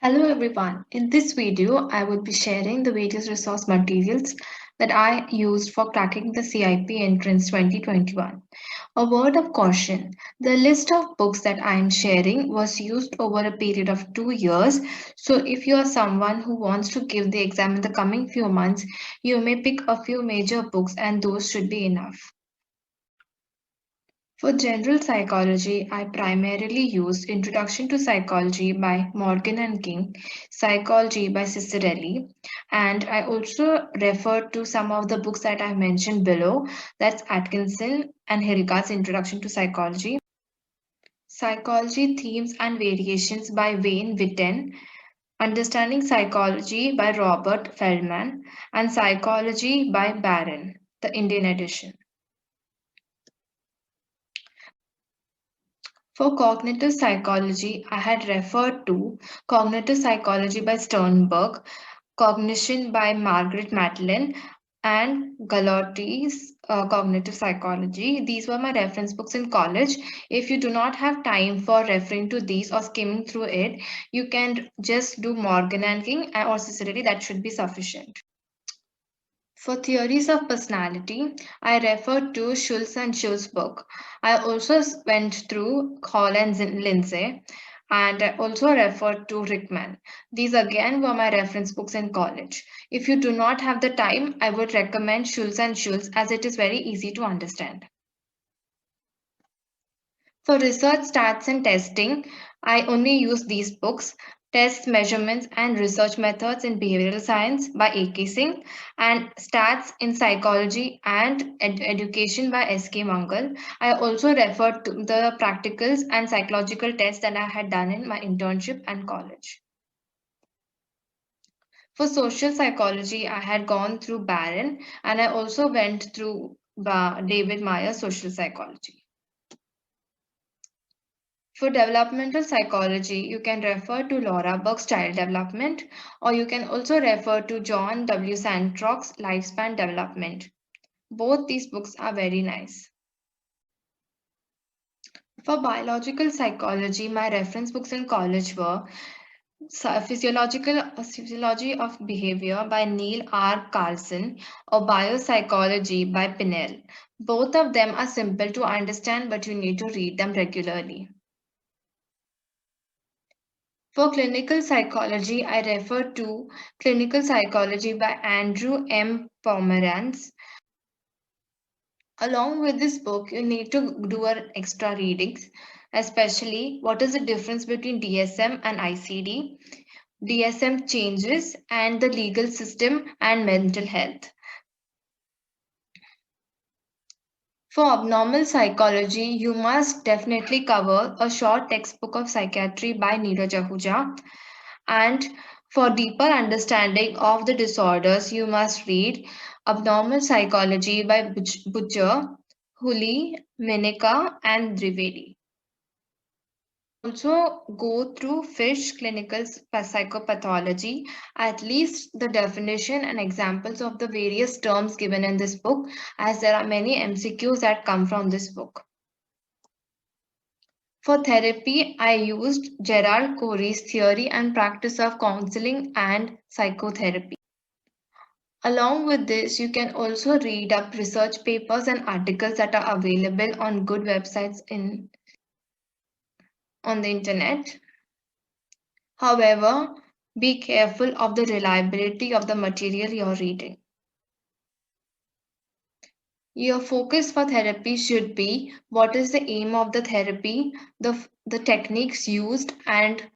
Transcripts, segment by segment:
Hello everyone. In this video, I would be sharing the various resource materials that I used for cracking the CIP entrance 2021. A word of caution, the list of books that I am sharing was used over a period of 2 years. So if you are someone who wants to give the exam in the coming few months, you may pick a few major books and those should be enough. For general psychology, I primarily use Introduction to Psychology by Morgan and King, Psychology by Cicerelli, and I also refer to some of the books that I mentioned below. That's Atkinson and Hilgard's Introduction to Psychology, Psychology Themes and Variations by Wayne Witten, Understanding Psychology by Robert Feldman, and Psychology by Barron, the Indian edition. For cognitive psychology, I had referred to Cognitive Psychology by Sternberg, Cognition by Margaret Matlin, and Galotti's Cognitive Psychology. These were my reference books in college. If you do not have time for referring to these or skimming through it, you can just do Morgan and King or Cicerelli, that should be sufficient. For theories of personality, I referred to Schultz and Schultz's book. I also went through Hall and Lindsay, and I also referred to Rickman. These again were my reference books in college. If you do not have the time, I would recommend Schultz and Schultz as it is very easy to understand. For research stats and testing, I only use these books, Tests, Measurements, and Research Methods in Behavioral Science by A.K. Singh, and Stats in Psychology and Education by S.K. Mangal. I also referred to the practicals and psychological tests that I had done in my internship and college. For social psychology, I had gone through Barron, and I also went through David Meyer's social psychology. For developmental psychology, you can refer to Laura Burke's Child Development, or you can also refer to John W. Santrock's Lifespan Development. Both these books are very nice. For biological psychology, my reference books in college were Physiology of Behavior by Neil R. Carlson or Biopsychology by Pinnell. Both of them are simple to understand, but you need to read them regularly. For clinical psychology, I refer to Clinical Psychology by Andrew M. Pomerantz. Along with this book, you need to do an extra readings, especially what is the difference between DSM and ICD, DSM changes, and the legal system and mental health. For abnormal psychology, you must definitely cover a short textbook of psychiatry by Neeraj Ahuja. And for deeper understanding of the disorders, you must read Abnormal Psychology by Butcher, Huli, Minika, and Drivedi. Also go through Fish clinical psychopathology, at least the definition and examples of the various terms given in this book, as there are many MCQs that come from this book. For therapy, I used Gerard Corey's Theory and Practice of Counseling and Psychotherapy. Along with this, you can also read up research papers and articles that are available on good websites on the internet. However, be careful of the reliability of the material you're reading. Your focus for therapy should be what is the aim of the therapy, the techniques used, and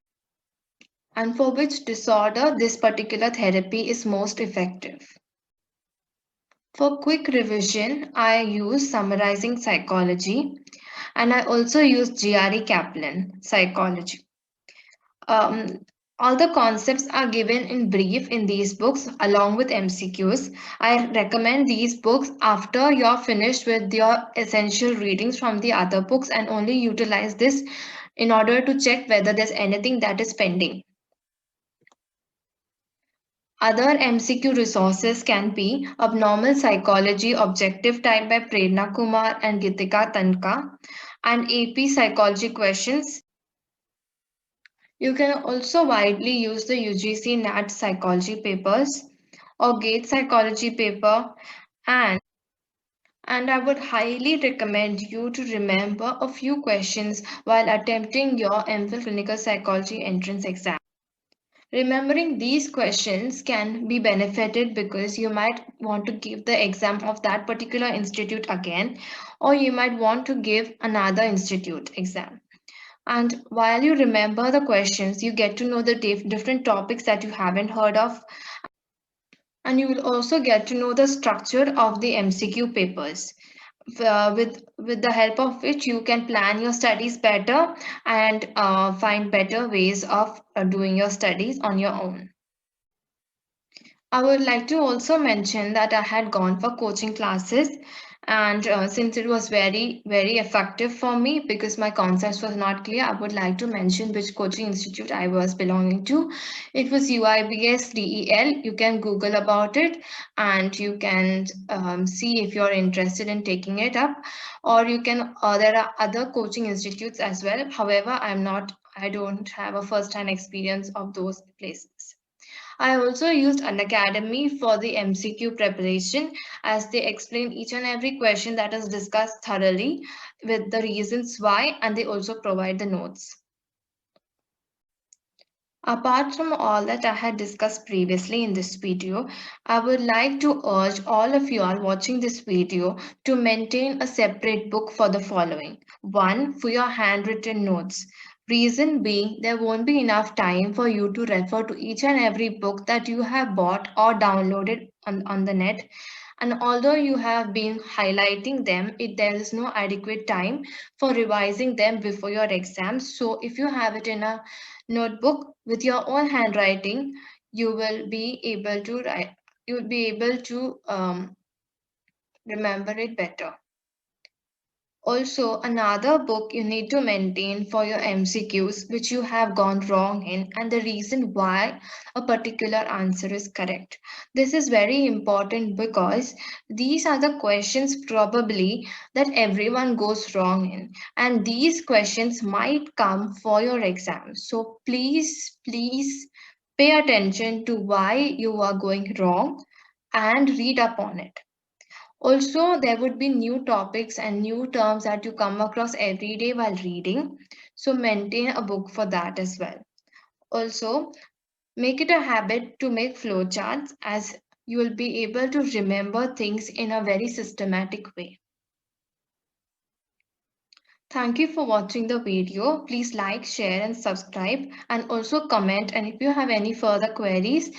for which disorder this particular therapy is most effective. For quick revision, I use Summarizing Psychology, and I also use G.R.E. Kaplan, Psychology. All the concepts are given in brief in these books along with MCQs. I recommend these books after you're finished with your essential readings from the other books and only utilize this in order to check whether there's anything that is pending. Other MCQ resources can be Abnormal Psychology Objective Type by Prerna Kumar and Gitika Tanka, and AP Psychology Questions You can also widely use the UGC NAT psychology papers or GATE psychology paper, and I would highly recommend you to remember a few questions while attempting your MPhil clinical psychology entrance exam. Remembering these questions can be benefited because you might want to give the exam of that particular institute again, or you might want to give another institute exam. And while you remember the questions, you get to know the different topics that you haven't heard of, and you will also get to know the structure of the MCQ papers, with the help of which you can plan your studies better and find better ways of doing your studies on your own. I would like to also mention that I had gone for coaching classes, and since it was very, very effective for me because my concepts was not clear, I would like to mention which coaching institute I was belonging to. It was UIBS DEL. You can Google about it, and you can see if you're interested in taking it up, or you can. There are other coaching institutes as well. However, I don't have a first-hand experience of those places. I also used an academy for the MCQ preparation as they explain each and every question that is discussed thoroughly with the reasons why, and they also provide the notes. Apart from all that I had discussed previously in this video, I would like to urge all of you all watching this video to maintain a separate book for the following. One, for your handwritten notes. Reason being, there won't be enough time for you to refer to each and every book that you have bought or downloaded on the net. And although you have been highlighting them, there is no adequate time for revising them before your exams. So if you have it in a notebook with your own handwriting, you will be able to write, you will be able to remember it better. Also, another book you need to maintain for your MCQs which you have gone wrong in and the reason why a particular answer is correct. This is very important because these are the questions probably that everyone goes wrong in, and these questions might come for your exam. So please pay attention to why you are going wrong and read up on it. Also, there would be new topics and new terms that you come across every day while reading. So maintain a book for that as well. Also, make it a habit to make flowcharts as you will be able to remember things in a very systematic way. Thank you for watching the video. Please like, share and subscribe and also comment. And if you have any further queries,